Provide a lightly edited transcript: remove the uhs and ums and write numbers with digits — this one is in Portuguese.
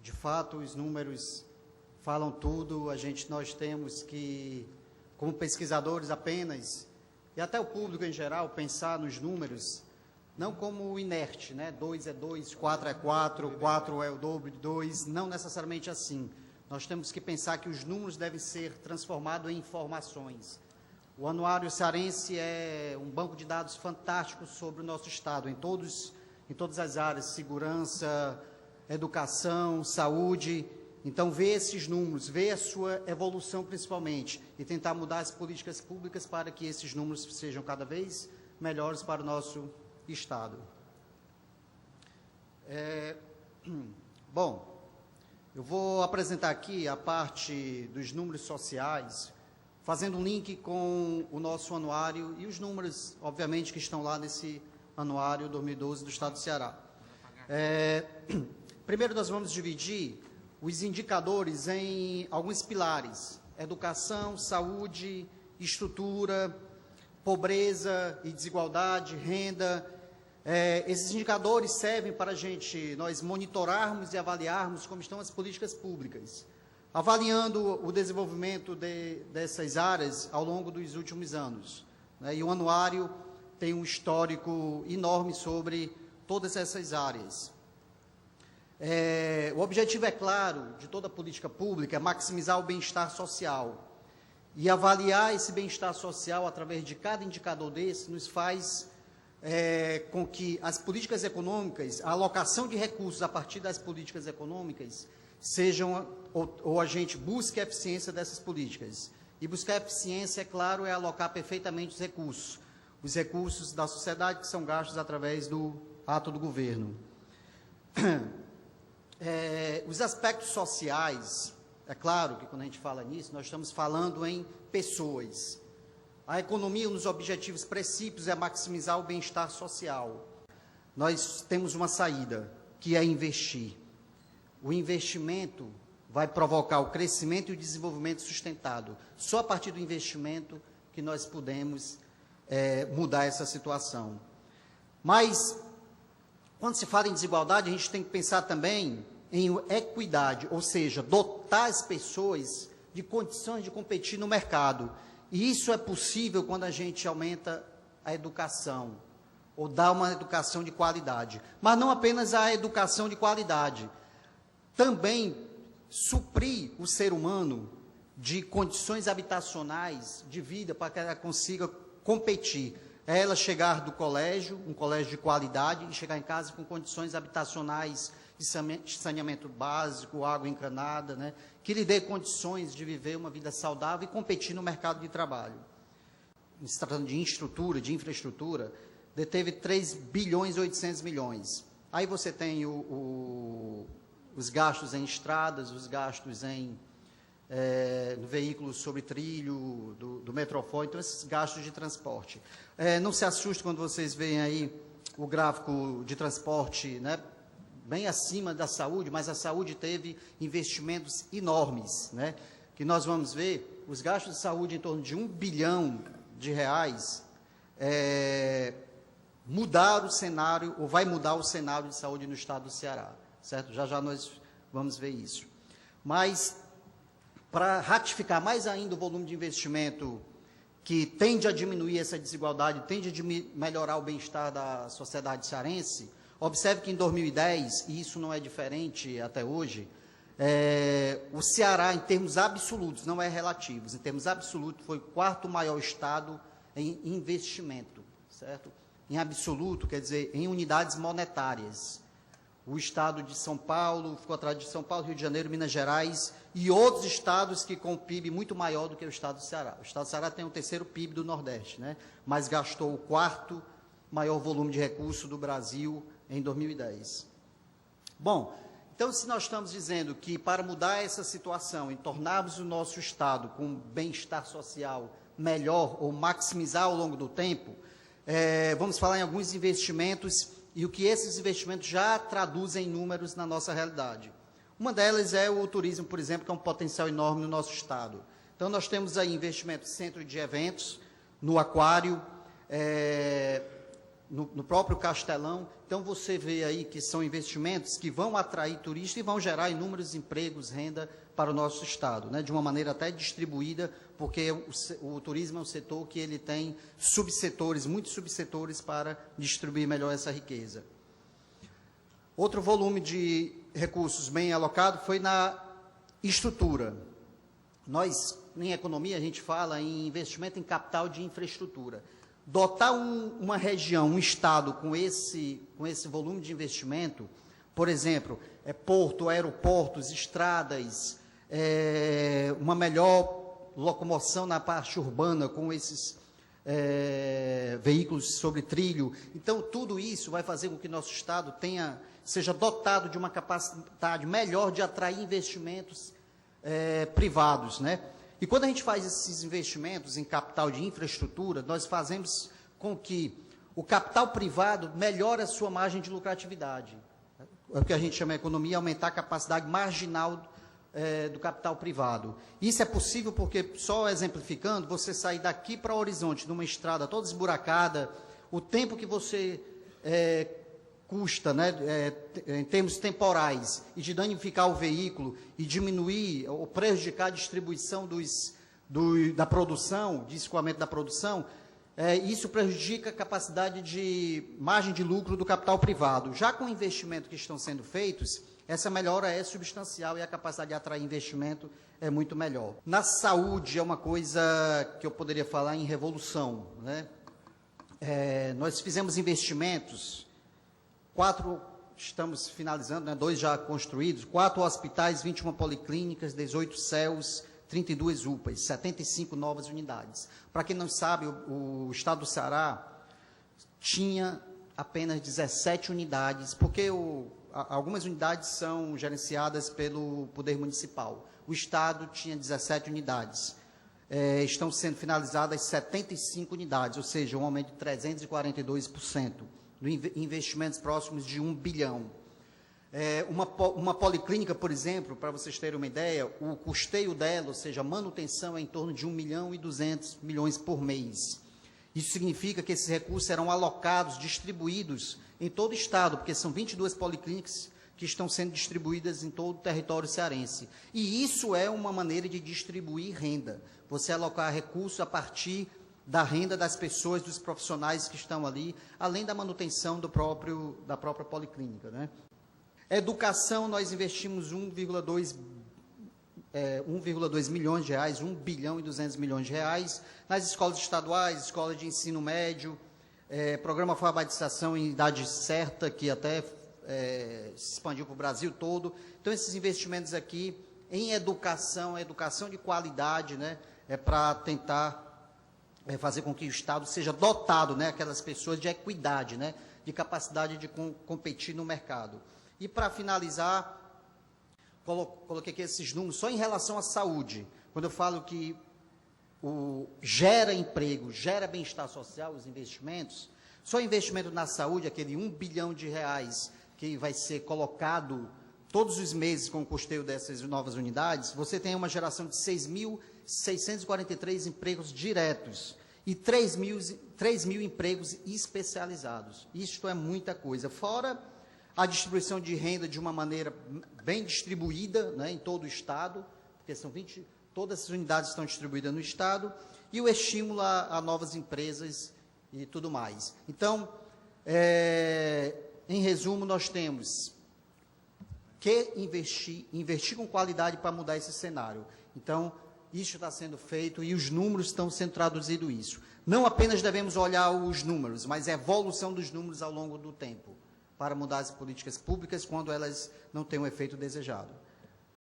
De fato, os números falam tudo. Nós temos que, como pesquisadores apenas, e até o público em geral, pensar nos números, não como inerte, né? 2 é 2, 4 é 4, 4 é o dobro de 2, não necessariamente assim. Nós temos que pensar que os números devem ser transformados em informações. O Anuário Cearense é um banco de dados fantástico sobre o nosso Estado, em todas as áreas, segurança, educação, saúde. Então, ver esses números, ver a sua evolução principalmente, e tentar mudar as políticas públicas para que esses números sejam cada vez melhores para o nosso Estado. Bom, eu vou apresentar aqui a parte dos números sociais, fazendo um link com o nosso anuário e os números, obviamente, que estão lá nesse anuário 2012 do Estado do Ceará. Primeiro, nós vamos dividir os indicadores em alguns pilares: educação, saúde, estrutura, pobreza e desigualdade, renda. Esses indicadores servem para nós monitorarmos e avaliarmos como estão as políticas públicas, avaliando o desenvolvimento dessas áreas ao longo dos últimos anos, né? E o anuário tem um histórico enorme sobre todas essas áreas. O objetivo, é claro, de toda política pública é maximizar o bem-estar social. E avaliar esse bem-estar social através de cada indicador desse nos faz com que as políticas econômicas, a alocação de recursos a partir das políticas econômicas, ou a gente busque a eficiência dessas políticas. E buscar eficiência, é claro, é alocar perfeitamente os recursos da sociedade que são gastos através do ato do governo. Os aspectos sociais, é claro que quando a gente fala nisso, nós estamos falando em pessoas. A economia, um dos objetivos princípios, é maximizar o bem-estar social. Nós temos uma saída, que é investir. O investimento vai provocar o crescimento e o desenvolvimento sustentado. Só a partir do investimento que nós podemos mudar essa situação. Mas, quando se fala em desigualdade, a gente tem que pensar também em equidade, ou seja, dotar as pessoas de condições de competir no mercado. E isso é possível quando a gente aumenta a educação, ou dá uma educação de qualidade. Mas não apenas a educação de qualidade, também suprir o ser humano de condições habitacionais de vida para que ela consiga competir. É ela chegar do colégio, um colégio de qualidade, e chegar em casa com condições habitacionais de saneamento básico, água encanada, né, que lhe dê condições de viver uma vida saudável e competir no mercado de trabalho. Se tratando de infraestrutura, deteve 3 bilhões e 800 milhões. Aí você tem os gastos em estradas, os gastos no veículo sobre trilho, do Metrofone, então esses gastos de transporte. Não se assuste quando vocês veem aí o gráfico de transporte, né, bem acima da saúde, mas a saúde teve investimentos enormes, né, que nós vamos ver os gastos de saúde em torno de R$1 bilhão, mudar o cenário, ou vai mudar o cenário de saúde no estado do Ceará, certo? Já nós vamos ver isso. Mas, para ratificar mais ainda o volume de investimento que tende a diminuir essa desigualdade, tende a melhorar o bem-estar da sociedade cearense, observe que em 2010, e isso não é diferente até hoje, o Ceará, em termos absolutos, não é relativos, em termos absolutos, foi o 4º maior estado em investimento, certo? Em absoluto, quer dizer, em unidades monetárias. O estado de São Paulo, ficou atrás de São Paulo, Rio de Janeiro, Minas Gerais e outros estados que com PIB muito maior do que o estado do Ceará. O estado do Ceará tem o 3º PIB do Nordeste, né? Mas gastou o 4º maior volume de recursos do Brasil em 2010. Bom, então se nós estamos dizendo que para mudar essa situação e tornarmos o nosso estado com bem-estar social melhor ou maximizar ao longo do tempo, vamos falar em alguns investimentos e o que esses investimentos já traduzem em números na nossa realidade. Uma delas é o turismo, por exemplo, que é um potencial enorme no nosso estado. Então, nós temos aí investimento em centro de eventos, no aquário, no próprio Castelão, Então, você vê aí que são investimentos que vão atrair turistas e vão gerar inúmeros empregos, renda para o nosso Estado, né, de uma maneira até distribuída, porque o turismo é um setor que ele tem subsetores, muitos subsetores para distribuir melhor essa riqueza. Outro volume de recursos bem alocado foi na estrutura. Nós, em economia, a gente fala em investimento em capital de infraestrutura. Dotar uma região, um estado com esse volume de investimento, por exemplo, porto, aeroportos, estradas, uma melhor locomoção na parte urbana com esses veículos sobre trilho. Então, tudo isso vai fazer com que nosso estado seja dotado de uma capacidade melhor de atrair investimentos privados, né? E quando a gente faz esses investimentos em capital de infraestrutura, nós fazemos com que o capital privado melhore a sua margem de lucratividade. É o que a gente chama de economia, aumentar a capacidade marginal do capital privado. Isso é possível porque, só exemplificando, você sair daqui para Horizonte, numa estrada toda esburacada, o tempo que você custa, né, em termos temporais, e de danificar o veículo, e diminuir ou prejudicar a distribuição da produção, de escoamento da produção, isso prejudica a capacidade de margem de lucro do capital privado. Já com o investimento que estão sendo feitos, essa melhora é substancial e a capacidade de atrair investimento é muito melhor. Na saúde é uma coisa que eu poderia falar em revolução, né? Nós fizemos investimentos, 4 estamos finalizando, né, 2 já construídos, 4 hospitais, 21 policlínicas, 18 CELs, 32 UPAs, 75 novas unidades. Para quem não sabe, o estado do Ceará tinha apenas 17 unidades, porque algumas unidades são gerenciadas pelo Poder Municipal. O estado tinha 17 unidades. Estão sendo finalizadas 75 unidades, ou seja, um aumento de 342%. Investimentos próximos de 1 bilhão. Uma policlínica, por exemplo, para vocês terem uma ideia, o custeio dela, ou seja, a manutenção é em torno de 1.200 milhões por mês. Isso significa que esses recursos serão alocados, distribuídos em todo o estado, porque são 22 policlínicas que estão sendo distribuídas em todo o território cearense. E isso é uma maneira de distribuir renda. Você alocar recursos a partir da renda das pessoas, dos profissionais que estão ali, além da manutenção da própria policlínica, né? Educação, nós investimos 1,2 milhões de reais, 1 bilhão e 200 milhões de reais, nas escolas estaduais, escolas de ensino médio, programa de alfabetização em idade certa, que até se expandiu para o Brasil todo. Então, esses investimentos aqui em educação de qualidade, né, para tentar fazer com que o Estado seja dotado, né, aquelas pessoas de equidade, né, de capacidade de competir no mercado. E, para finalizar, coloquei aqui esses números só em relação à saúde. Quando eu falo que gera emprego, gera bem-estar social, os investimentos, só investimento na saúde, aquele 1 bilhão de reais que vai ser colocado todos os meses com o custeio dessas novas unidades, você tem uma geração de 6.643 empregos diretos e 3 mil empregos especializados. Isto é muita coisa. Fora a distribuição de renda de uma maneira bem distribuída, né, em todo o Estado, porque são todas as unidades estão distribuídas no Estado, e o estímulo a novas empresas e tudo mais. Então, em resumo, nós temos que investir com qualidade para mudar esse cenário. Então, isso está sendo feito e os números estão sendo traduzidos isso. Não apenas devemos olhar os números, mas a evolução dos números ao longo do tempo, para mudar as políticas públicas quando elas não têm o efeito desejado.